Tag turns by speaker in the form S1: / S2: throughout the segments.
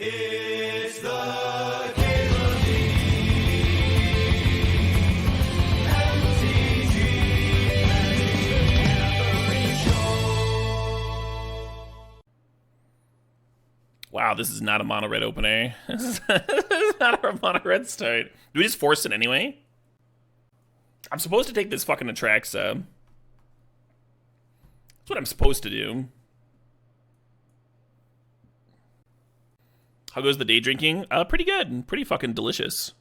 S1: It's the Caitlin MTG Show.
S2: Wow, this is not a mono red opener. This is not a mono red start. Do we just force it anyway? I'm supposed to take this fucking Atraxa. That's what I'm supposed to do. How goes the day drinking? Pretty good. Pretty fucking delicious.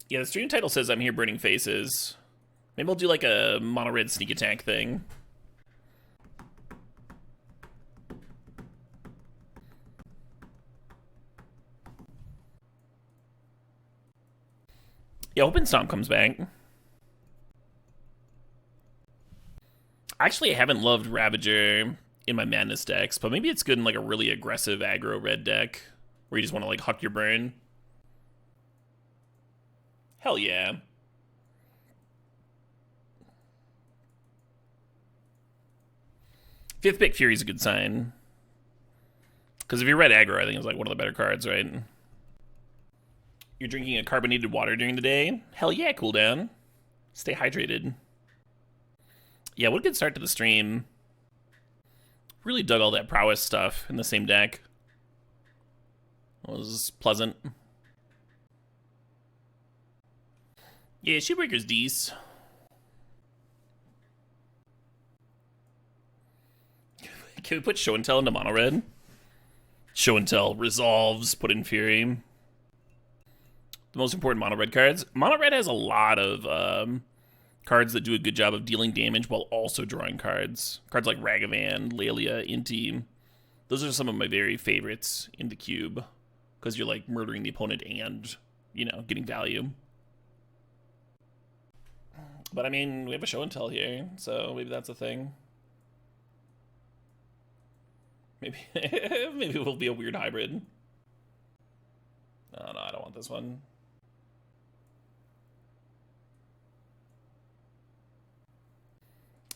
S2: Yeah, the stream title says I'm here burning faces. Maybe I'll do like a mono red sneak attack thing. Yeah, Open Stomp comes back. Actually, I haven't loved Ravager in my Madness decks, but maybe it's good in like a really aggressive aggro red deck where you just want to like huck your burn. Hell yeah. Fifth pick Fury is a good sign. Because if you're red aggro, I think it's like one of the better cards, right? You're drinking a carbonated water during the day? Hell yeah, cooldown. Stay hydrated. Yeah, what a good start to the stream. Really dug all that prowess stuff in the same deck. It was pleasant. Yeah, Shoebreaker's decent. Can we put Show and Tell into mono red? Show and Tell resolves, put in Fury. The most important mono red cards. Mono red has a lot of cards that do a good job of dealing damage while also drawing cards. Cards like Ragavan, Lelia, Inti. Those are some of my very favorites in the cube. Because you're like murdering the opponent and, you know, getting value. But I mean, we have a Show and Tell here, so maybe that's a thing. Maybe maybe we'll be a weird hybrid. Oh no, I don't want this one.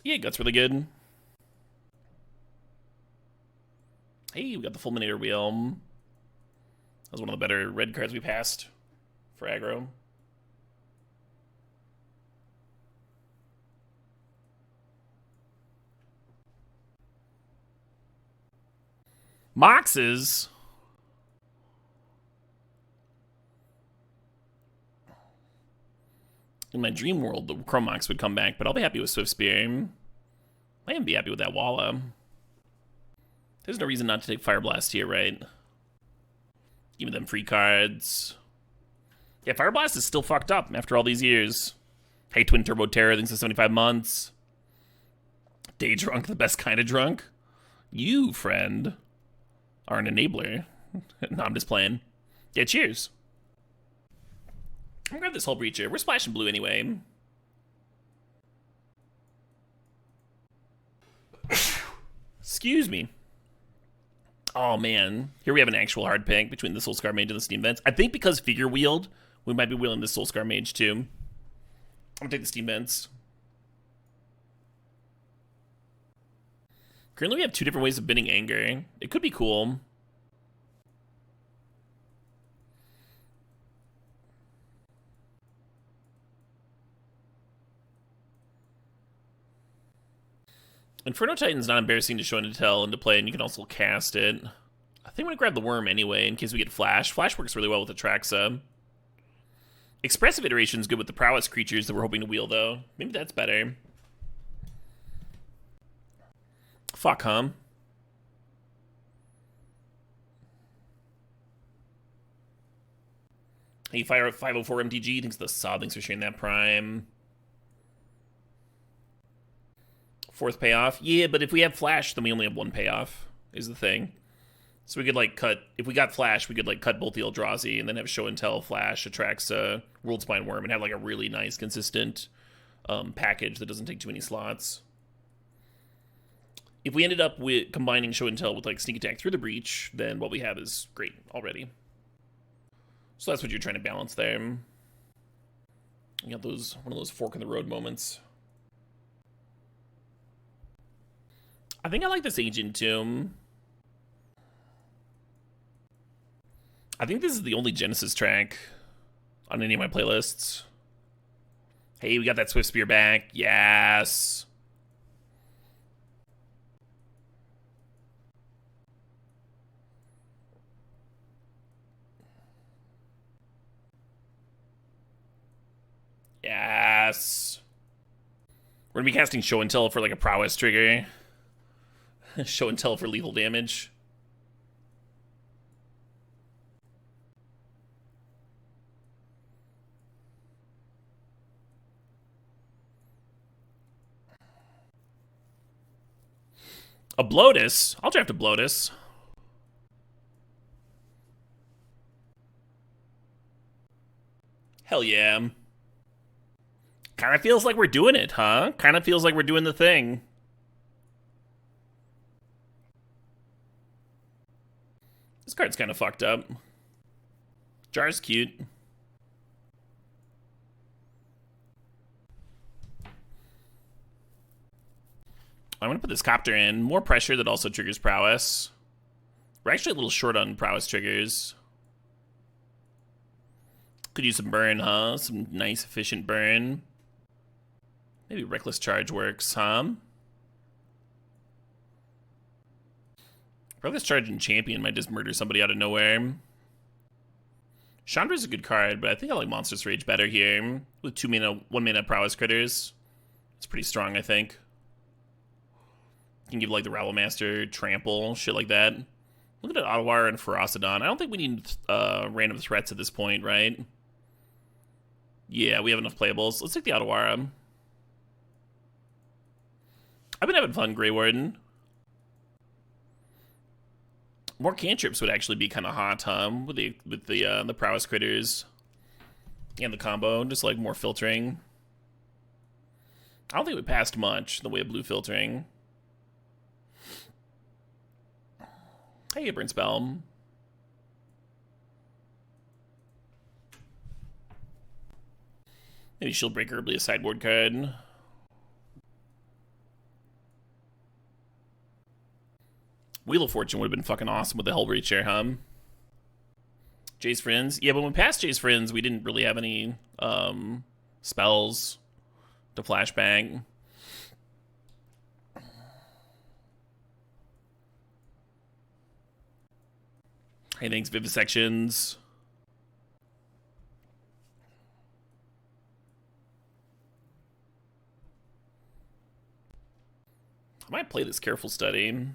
S2: Yeah, Gut's really good. Hey, we got the Fulminator Wheel. That was one of the better red cards we passed for aggro. Moxes? In my dream world, the Chrome Mox would come back, but I'll be happy with Swift Spear. I am be happy with that Walla. There's no reason not to take Fire Blast here, right? Give them free cards. Yeah, Fire Blast is still fucked up after all these years. Hey, Twin Turbo Terror, thanks for 75 months. Day Drunk, the best kind of drunk. You, friend, are an enabler. No, I'm just playing. Yeah, cheers. I'm gonna grab this whole breacher. We're splashing blue anyway. Excuse me. Oh man, here we have an actual hard pick between the Soulscar Mage and the Steam Vents. I think because Figure Wheeled, we might be wheeling the Soulscar Mage too. I'm gonna take the Steam Vents. Currently we have two different ways of binning Anger. It could be cool. Inferno Titan's not embarrassing to show and to tell and to play, and you can also cast it. I think I'm going to grab the Worm anyway, in case we get Flash. Flash works really well with Atraxa. Expressive Iteration's good with the Prowess creatures that we're hoping to wheel, though. Maybe that's better. Fuck, huh? Hey, Fire 504 MTG, thanks for the sub, thanks for sharing that Prime. Fourth payoff. Yeah, but if we have Flash, then we only have one payoff, is the thing. So we could, like, cut... If we got Flash, we could, like, cut both the Eldrazi and then have Show and Tell, Flash, Atraxa, World Spine Worm, and have, like, a really nice, consistent package that doesn't take too many slots. If we ended up with combining Show and Tell with, like, Sneak Attack through the Breach, then what we have is great already. So that's what you're trying to balance there. You got those... one of those fork-in-the-road moments. I think I like this Ancient Tomb. I think this is the only Genesis track on any of my playlists. Hey, we got that Swift Spear back. Yes. Yes. We're gonna be casting Show and Tell for like a prowess trigger. Show and Tell for lethal damage. A Bloatus? I'll draft a Bloatus. Hell yeah. Kind of feels like we're doing it, huh? Kind of feels like we're doing the thing. This card's kind of fucked up. Jar's cute. I'm going to put this Copter in. More pressure that also triggers prowess. We're actually a little short on prowess triggers. Could use some burn, huh? Some nice, efficient burn. Maybe Reckless Charge works, huh? Reckless Charge and Champion might just murder somebody out of nowhere. Chandra's a good card, but I think I like Monstrous Rage better here. With 2 mana, 1 mana prowess critters. It's pretty strong, I think. You can give like the Rabble Master, Trample, shit like that. Look at Ottawara and Ferocidon. I don't think we need random threats at this point, right? Yeah, we have enough playables. Let's take the Ottawara. I've been having fun, Grey Warden. More cantrips would actually be kind of hot, huh? With the prowess critters and the combo, just like more filtering. I don't think we passed much in the way of blue filtering. Hey, Burn Spell. Maybe Shield Breaker would be a sideboard card. Wheel of Fortune would have been fucking awesome with the Hellbreacher, huh? Jay's Friends. Yeah, but when we passed Jay's Friends, we didn't really have any spells to flashback. Hey, thanks, Vivisections. I might play this Careful Study.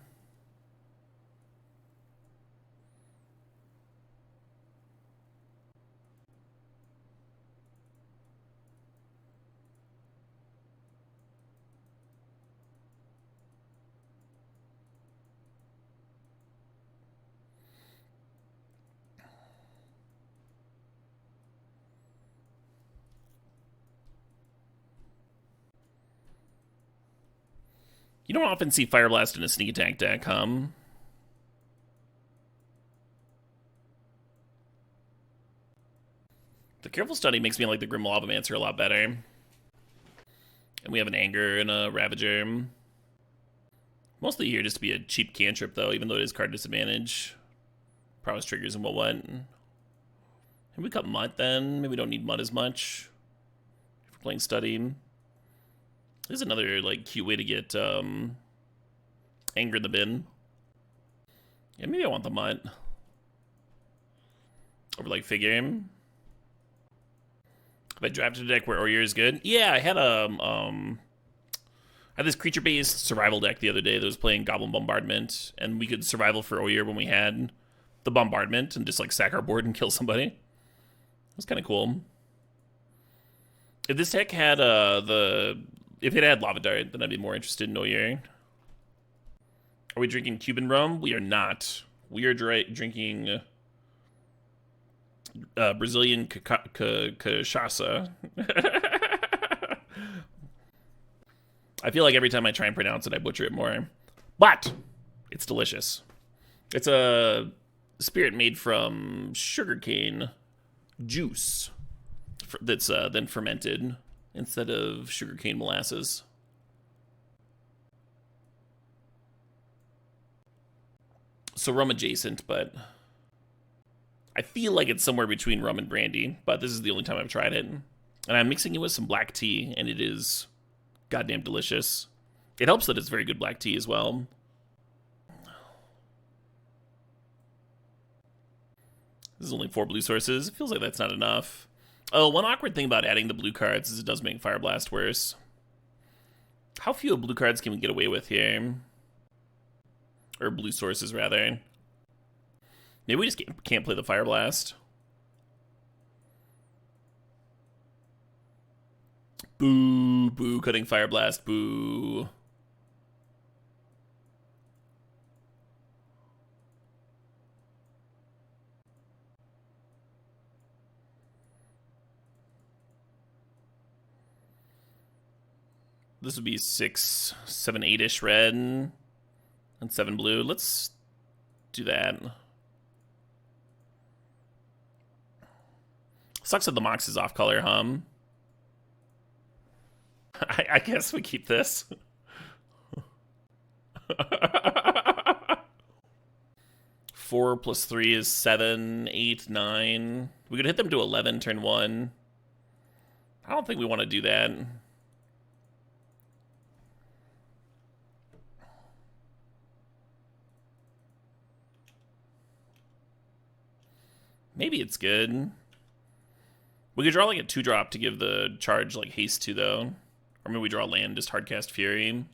S2: You don't often see Fire Blast in a sneak attack deck, huh? The Careful Study makes me like the Grim Lavamancer a lot better. And we have an Anger and a Ravager. Mostly here just to be a cheap cantrip, though, even though it is card disadvantage. Prowess triggers and what. Have we cut Mutt, then? Maybe we don't need Mutt as much. If we're playing Study. This is another, like, cute way to get Anger in the bin. Yeah, maybe I want the Mutt. Over, like, Figure. Have I drafted a deck where Oyer is good? Yeah, I had I had this creature-based survival deck the other day that was playing Goblin Bombardment, and we could survival for Oyer when we had the Bombardment and just, like, sack our board and kill somebody. It was kind of cool. If this deck had if it had Lava Dart, then I'd be more interested in Oyer. Are we drinking Cuban rum? We are not. We are drinking Brazilian cachaça. I feel like every time I try and pronounce it, I butcher it more. But it's delicious. It's a spirit made from sugarcane juice that's then fermented instead of sugarcane molasses. So rum adjacent, but I feel like it's somewhere between rum and brandy, but this is the only time I've tried it. And I'm mixing it with some black tea, and it is goddamn delicious. It helps that it's very good black tea as well. This is only 4 blue sources. It feels like that's not enough. Oh, one awkward thing about adding the blue cards is it does make Fire Blast worse. How few blue cards can we get away with here? Or blue sources, rather. Maybe we just can't play the Fire Blast. Boo, boo, cutting Fire Blast, boo. This would be 6, 7, 8-ish red and 7 blue. Let's do that. Sucks that the Mox is off color, I guess we keep this. Four plus 3 is 7, 8, 9. We could hit them to 11 turn 1. I don't think we want to do that. Maybe it's good. We could draw like a 2-drop to give the charge like haste to, though. Or maybe we draw land, just hardcast Fury.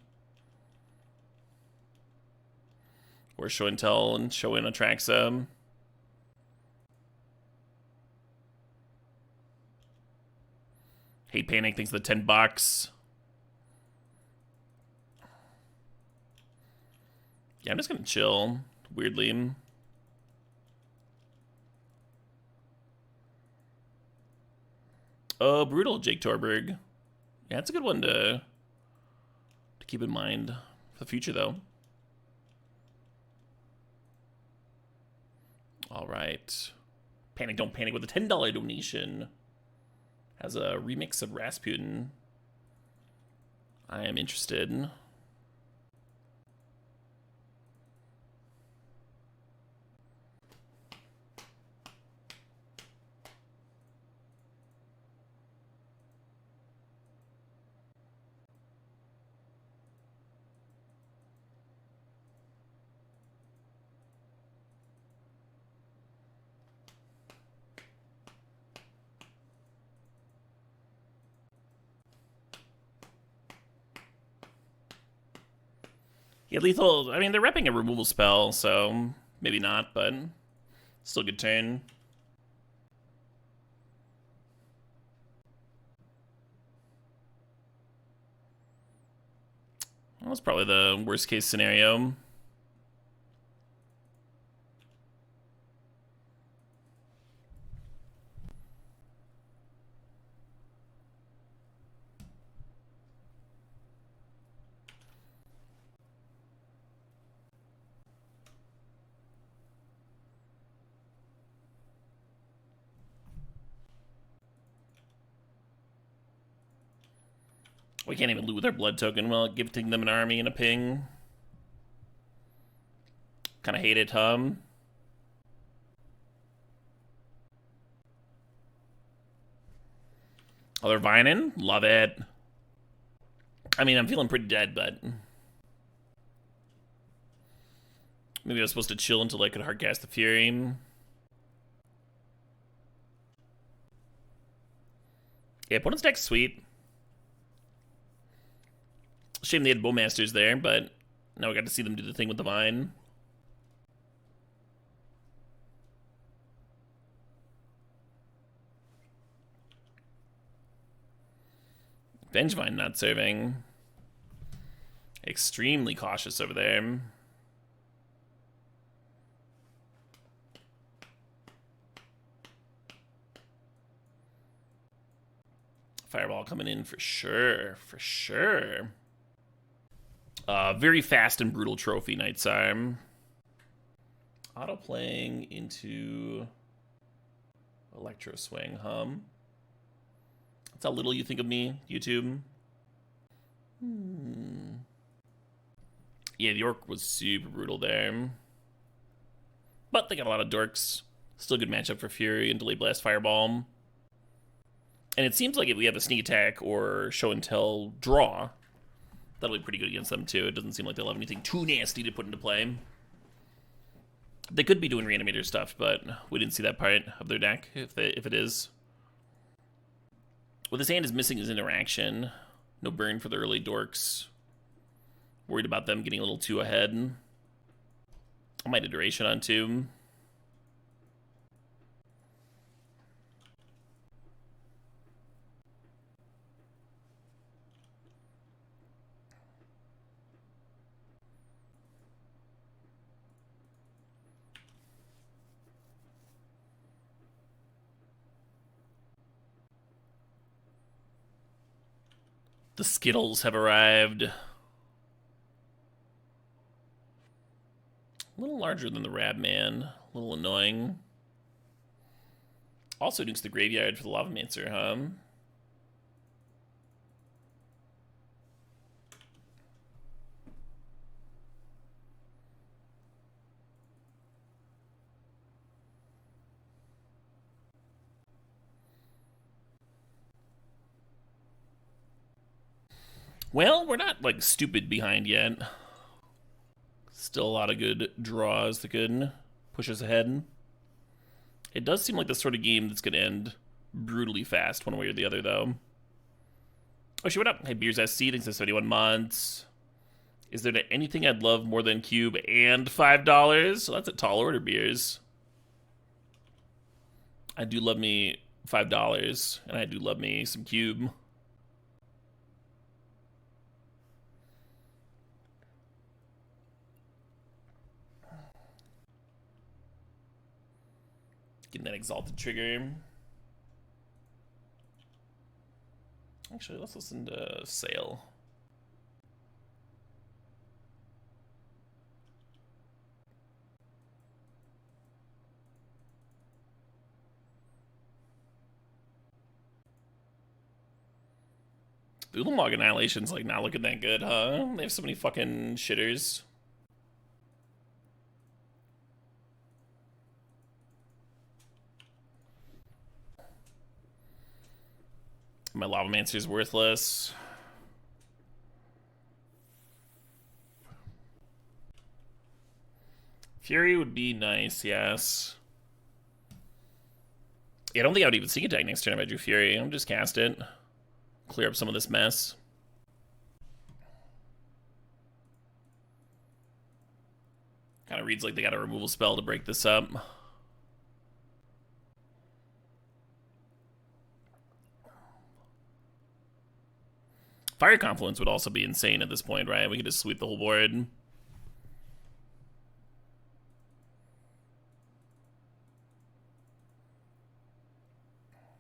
S2: Or show and tell and show in Atraxa. Hate Panic thinks the $10. Yeah, I'm just gonna chill, weirdly. Oh, Brutal, Jake Torberg. Yeah, that's a good one to keep in mind for the future, though. All right. Panic Don't Panic with a $10 donation. Has a remix of Rasputin. I am interested. Yeah, lethal. I mean, they're repping a removal spell, so maybe not, but still a good turn. Well, that's probably the worst case scenario. We can't even loot with our blood token while gifting them an army and a ping. Kind of hate it, Oh, they're vining? Love it. I mean, I'm feeling pretty dead, but maybe I was supposed to chill until I could hardcast the Fury. Yeah, opponent's deck's sweet. Shame they had Bowmasters there, but now we got to see them do the thing with the Vine. Vengevine not serving. Extremely cautious over there. Fireball coming in for sure, for sure. Very fast and brutal trophy, Night's Arm. Auto playing into Electro Swing, That's how little you think of me, YouTube. Yeah, the Orc was super brutal there. But they got a lot of dorks. Still a good matchup for Fury and Delayed Blast Fireball. And it seems like if we have a sneak attack or show and tell draw, that'll be pretty good against them too. It doesn't seem like they'll have anything too nasty to put into play. They could be doing Reanimator stuff, but we didn't see that part of their deck, if it is. What this hand is missing is interaction. No burn for the early dorks. Worried about them getting a little too ahead. I might iteration on two. The Skittles have arrived. A little larger than the Rabman. A little annoying. Also nukes the graveyard for the Lavamancer, huh? Well, we're not, like, stupid behind yet. Still a lot of good draws that could push us ahead. It does seem like the sort of game that's going to end brutally fast one way or the other, though. Oh, shit, what up? Hey, Beers SC, thanks for 71 months. Is there anything I'd love more than Cube and $5? Well, that's a tall order, Beers. I do love me $5, and I do love me some Cube. Getting that exalted trigger. Actually, let's listen to Sail. The Ulamog Annihilation's like not looking that good, huh? They have so many fucking shitters. My Lavamancer's worthless. Fury would be nice, yes. Yeah, I don't think I would even sneak attack next turn if I drew Fury. I'll just cast it. Clear up some of this mess. Kind of reads like they got a removal spell to break this up. Fire Confluence would also be insane at this point, right? We could just sweep the whole board.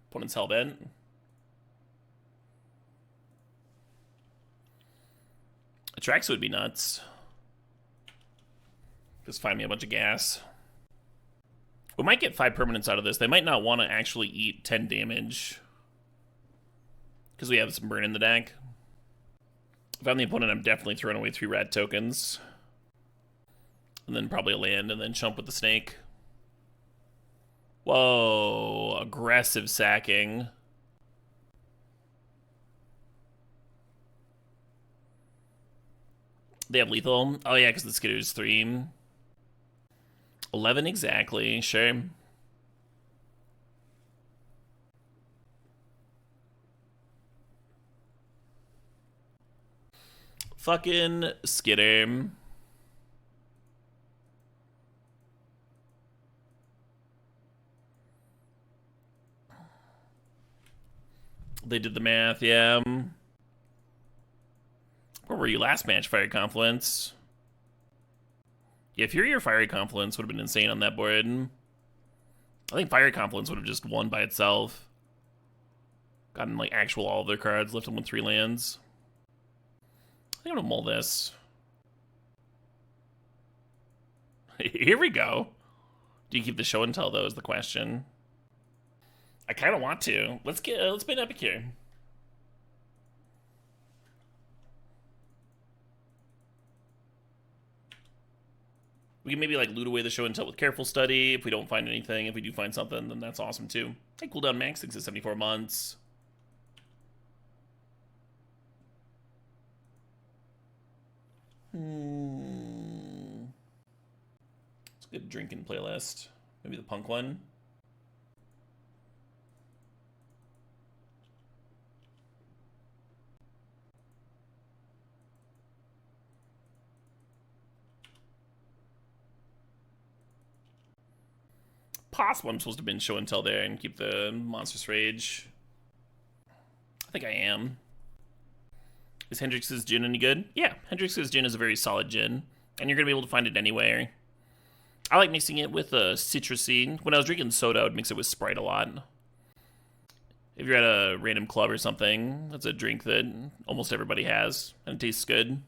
S2: Opponent's Hellbent. Atraxa would be nuts. Just find me a bunch of gas. We might get 5 permanents out of this. They might not want to actually eat 10 damage. Because we have some burn in the deck. If I'm the opponent, I'm definitely throwing away 3 rat tokens. And then probably a land, and then chump with the snake. Whoa, aggressive sacking. They have lethal. Oh yeah, because the Skitter's 3. 11 exactly, sure. Fucking Skitter. They did the math, yeah. Where were you last match, Fiery Confluence? Yeah, Fury or Fiery Confluence would have been insane on that board. I think Fiery Confluence would have just won by itself. Gotten, like, actual all of their cards, left them with 3 lands. I think I'm gonna mull this. Here we go. Do you keep the show and tell, though, is the question. I kind of want to. Let's play an Epic here. We can maybe like loot away the show and tell with careful study if we don't find anything. If we do find something, then that's awesome too. Hey, cooldown max 6 to 74 months. It's a good drinking playlist. Maybe the punk one. Possible I'm supposed to binge show and tell there and keep the Monstrous Rage. I think I am. Is Hendrix's gin any good? Yeah, Hendrix's gin is a very solid gin, and you're going to be able to find it anywhere. I like mixing it with citrusy. When I was drinking soda, I would mix it with Sprite a lot. If you're at a random club or something, that's a drink that almost everybody has, and it tastes good.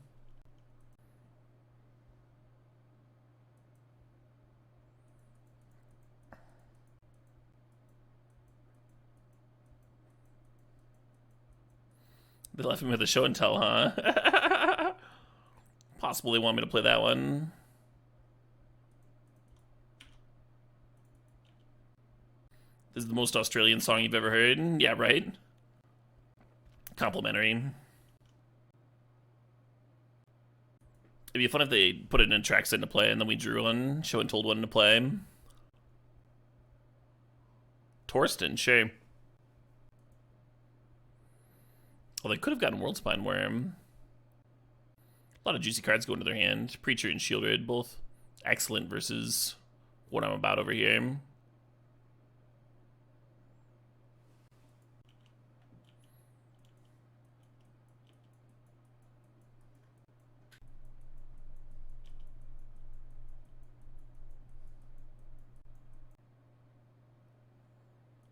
S2: They left me with a show and tell, huh? Possible they want me to play that one. This is the most Australian song you've ever heard? Yeah, right? Complimentary. It'd be fun if they put it in a track set to play and then we drew one, show and told one to play. Torsten, sure. Well, they could have gotten World Spine Worm. A lot of juicy cards go into their hand. Preacher and Shieldred, both excellent versus what I'm about over here.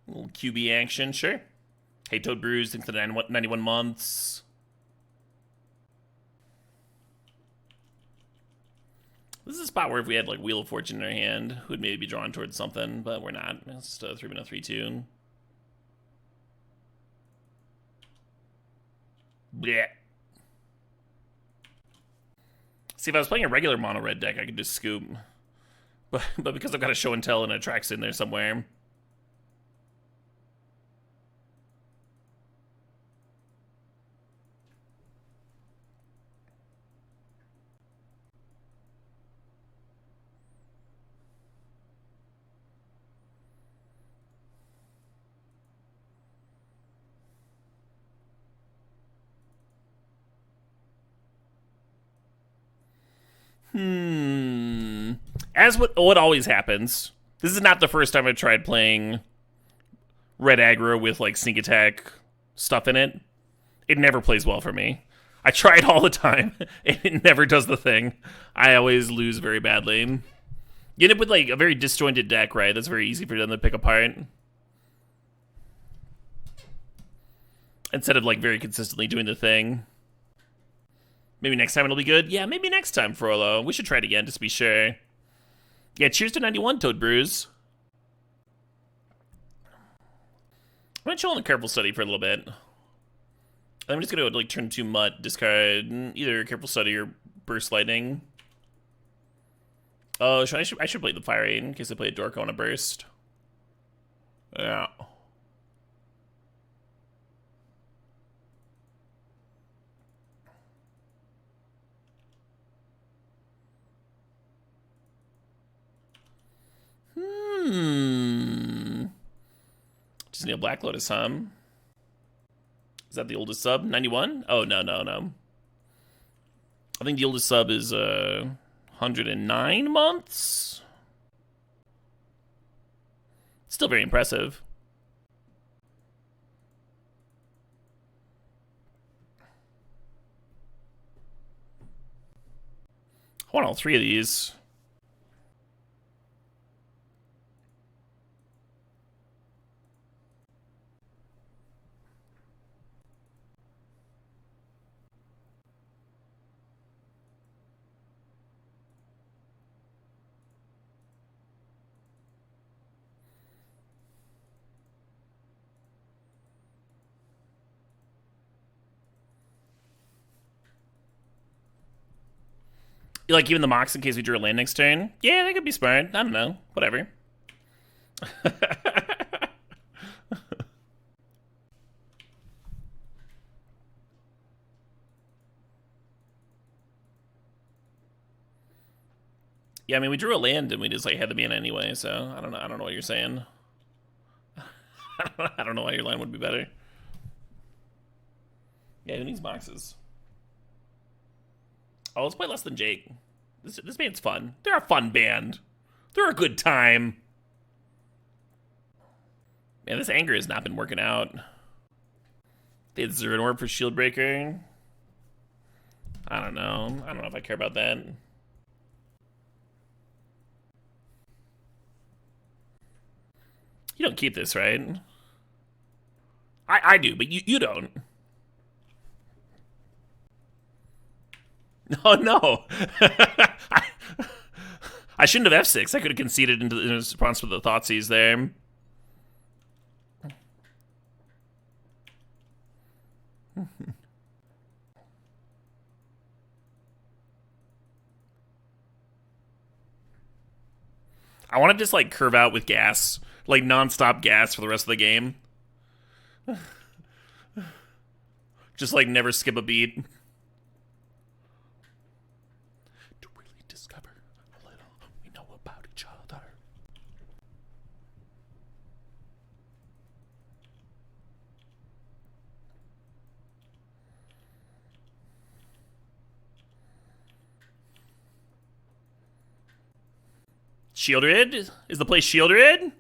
S2: A little QB action, sure. Hey, Toad Brews, thanks for the 91 months. This is a spot where if we had like Wheel of Fortune in our hand, we'd maybe be drawn towards something, but we're not. It's just a 3-mana 3/2. Blech. See, if I was playing a regular mono red deck, I could just scoop. But because I've got a show and tell and a Trax in there somewhere. As what always happens, this is not the first time I tried playing red aggro with like sneak attack stuff in it. It never plays well for me. I try it all the time, and it never does the thing. I always lose very badly. You end up with like a very disjointed deck, right? That's very easy for them to pick apart. Instead of like very consistently doing the thing. Maybe next time it'll be good? Yeah, maybe next time, Frollo. We should try it again, just to be sure. Yeah, cheers to 91, Toad Brews. I'm gonna chill on the careful study for a little bit. I'm just gonna like turn to Mutt, discard either careful study or burst lightning. Oh, I should play the Fire Aid in case I play a Dorko on a burst. Yeah. Just need a Black Lotus, huh? Is that the oldest sub? 91? Oh, no. I think the oldest sub is 109 months? Still very impressive. I want all three of these. You like even the Mox in case we drew a land next turn? Yeah, that could be smart. I don't know. Whatever. Yeah, I mean we drew a land and we just like had the mana anyway, so I don't know what you're saying. I don't know why your line would be better. Yeah, who needs boxes? Oh, let's play less than Jake. This band's fun. They're a fun band. They're a good time. Man, this anger has not been working out. They had Zernorb for Shield Breaker. I don't know. I don't know if I care about that. You don't keep this, right? I do, but you don't. Oh, no. I shouldn't have F6. I could have conceded in response to the Thoughtseize there. I want to just, like, curve out with gas. Like, non-stop gas for the rest of the game. Just, like, never skip a beat. To really discover how little we know about each other. Shieldred? Is the play Shieldred?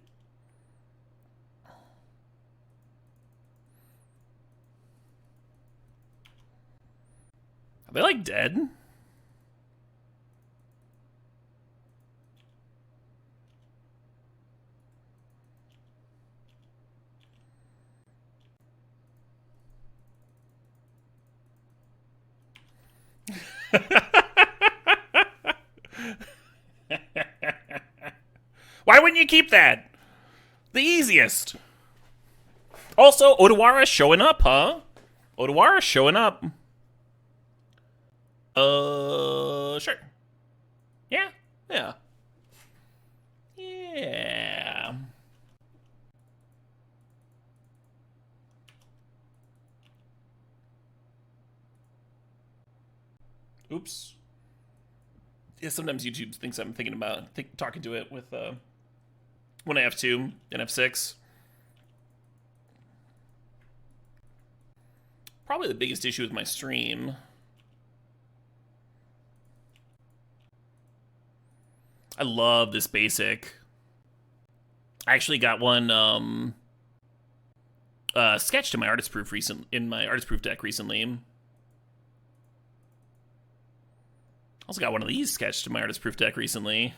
S2: Are they, like, dead? Why wouldn't you keep that? The easiest. Also, Odawara showing up, huh? Odawara showing up. Sure. Yeah. Yeah. Yeah. Oops. Yeah, sometimes YouTube thinks I'm thinking about talking to it with when I F2 and F6. Probably the biggest issue with my stream. I love this basic. I actually got one sketched in my artist proof deck recently. Also got one of these sketched in my artist proof deck recently.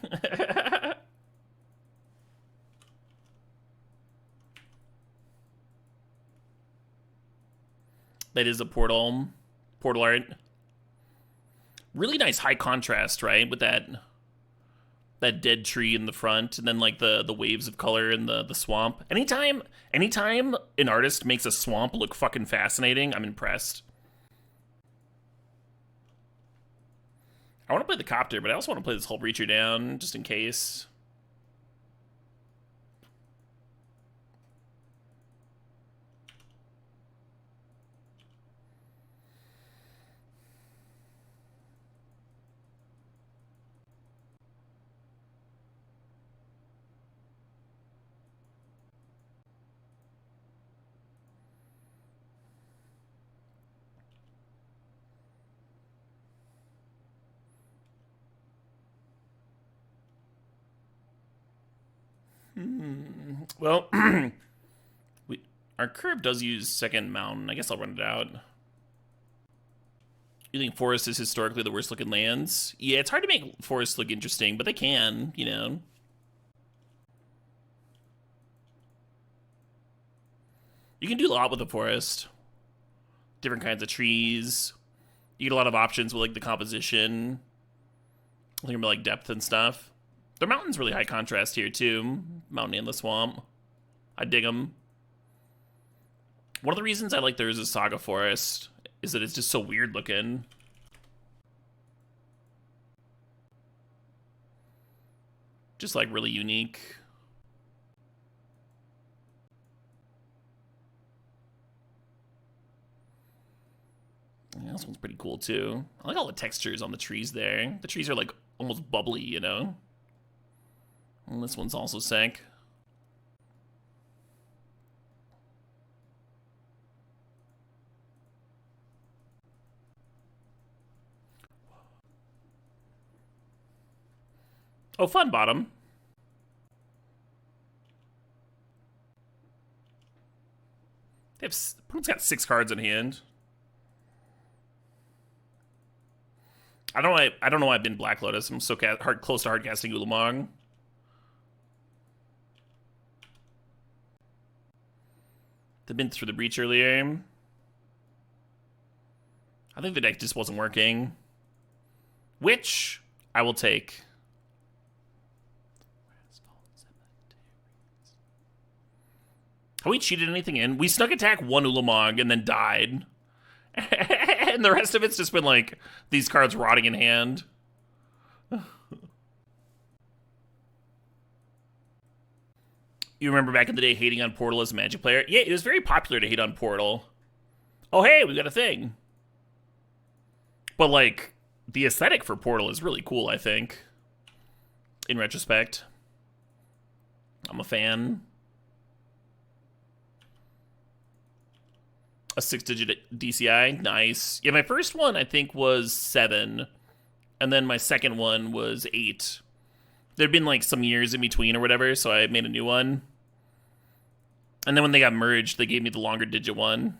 S2: That is a portal art. Really nice high contrast, right? With that dead tree in the front, and then like the waves of color in the swamp. Anytime an artist makes a swamp look fucking fascinating, I'm impressed. I want to play the copter, but I also want to play this whole Breacher down, just in case. Well, our curve does use second mountain. I guess I'll run it out. You think forest is historically the worst looking lands? Yeah, it's hard to make forests look interesting, but they can, you know. You can do a lot with the forest. Different kinds of trees. You get a lot of options with like the composition. I think about like depth and stuff. Their mountain's really high contrast here too. Mountain and the swamp. I dig them. One of the reasons I like theirs is Saga Forest is that it's just so weird looking. Just like really unique. Yeah, this one's pretty cool too. I like all the textures on the trees there. The trees are like almost bubbly, you know? And this one's also sick. Oh, fun bottom. Opponent's got 6 cards in hand. I don't know why I've been Black Lotus. I'm so close to hard casting Ulamog. They've been through the breach earlier. I think the deck just wasn't working. Which I will take. Have we cheated anything in? We snuck attack 1 Ulamog and then died. And the rest of it's just been like these cards rotting in hand. You remember back in the day hating on Portal as a Magic player? Yeah, it was very popular to hate on Portal. Oh, hey, we got a thing. But, like, the aesthetic for Portal is really cool, I think. In retrospect. I'm a fan. A 6-digit DCI, nice. Yeah, my first one, I think, was 7. And then my second one was 8. There'd been, like, some years in between or whatever, so I made a new one. And then when they got merged, they gave me the longer digit one.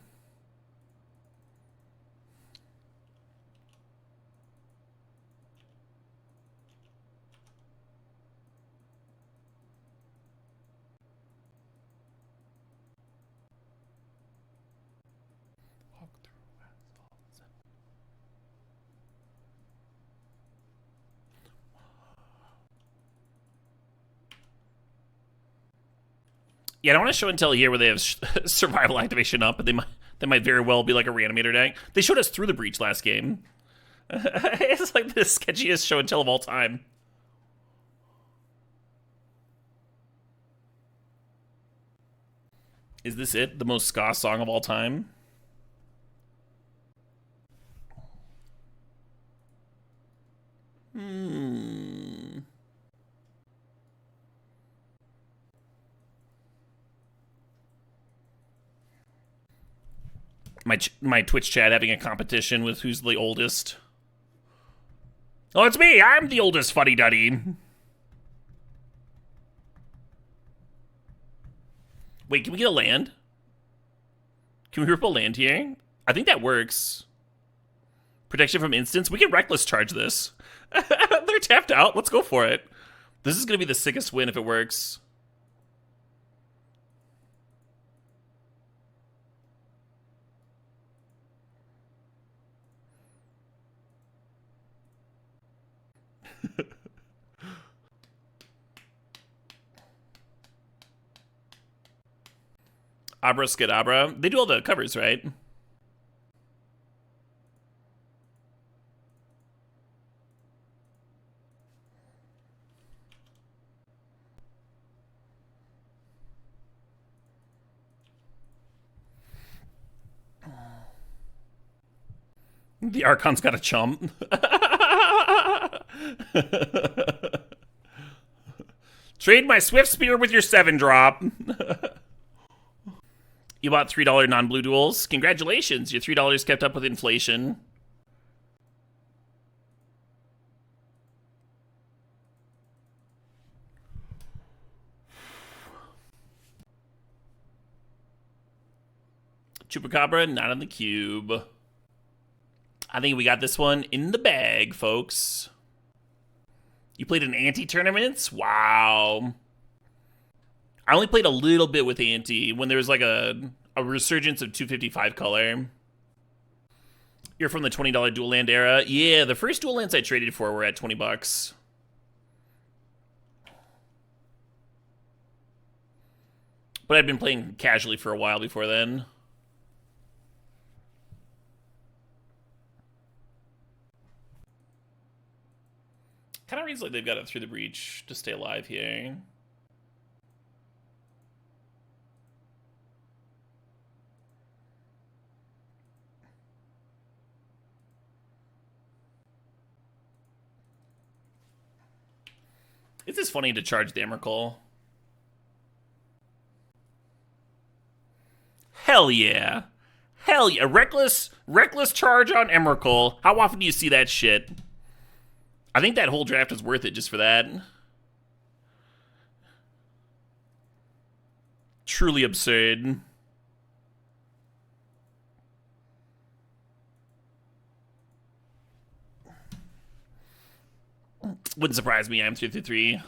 S2: Yeah, I don't want to show and tell here where they have survival activation up, but they might very well be like a reanimator deck. They showed us through the breach last game. It's like the sketchiest show and tell of all time. Is this it? The most ska song of all time? My Twitch chat having a competition with who's the oldest. Oh, it's me! I'm the oldest fuddy-duddy. Wait, can we get a land? Can we rip a land here? I think that works. Protection from instants? We can reckless charge this. They're tapped out. Let's go for it. This is going to be the sickest win if it works. Abra Skadabra. They do all the covers, right? The Archon's got a chump. Trade my Swift Spear with your 7-drop. You bought $3 non-blue duels. Congratulations, your $3 kept up with inflation. Chupacabra, not on the cube. I think we got this one in the bag, folks. You played in anti-tournaments? Wow. I only played a little bit with anti when there was like a resurgence of 255 color. You're from the $20 dual land era? Yeah, the first dual lands I traded for were at $20. But I'd been playing casually for a while before then. Kind of reads like they've got it through the breach to stay alive here. It's just funny to charge the Emrakul. Hell yeah. Hell yeah. Reckless charge on Emrakul. How often do you see that shit? I think that whole draft is worth it just for that. Truly absurd. Wouldn't surprise me, I'm 3-3.